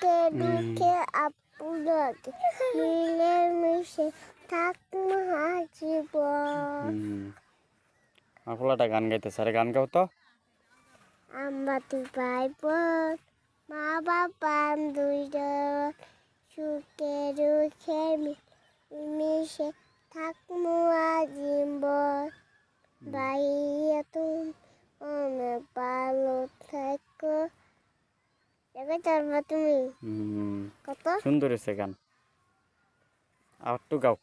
সুখে দুঃখে আপুরাতে মিলে মিশে থাকবো জীবন। আফলাটা গান গাইতেছে, আরে গান গাও তো। আমরা তুই ভাই বোন, মা বাবা দুইজন, সুখে দুঃখে মিশে থাকবো জীবন। ভাইয়া তুমি অনেক ভালো থাকো। দেখো চলবা তুমি কত সুন্দর হয়েছে গান, আর একটু গাও।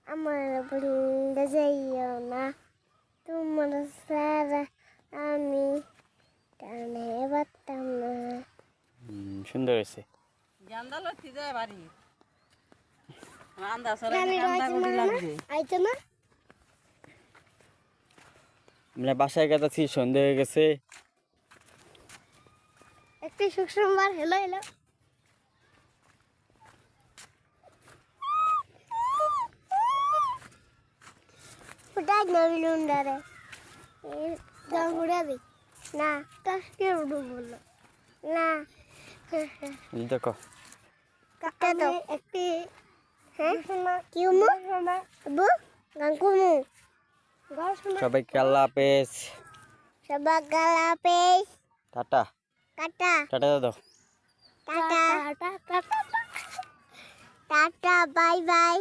আমার বৃন্দা যাইও না, তোমার সারা আমি টানে পারতাম না। সুন্দর হয়েছে। আইতো না আমরা বাসায় গেছি, সন্ধে হয়ে গেছে। একটি সুখ সোমবার হেলো হেলো উঠাই নবীন উন্ডারে গান উড়াবি না, টাসকে উঠু বললো না। দেখো কাটা দাও একটি। হ্যাঁ কি উমু আবু গান কুমু সবাইকে আল্লাহ হাফেজ, সবাই গালা পেস টাটা কাটা টাটা দাও। Tata tata tata bye bye.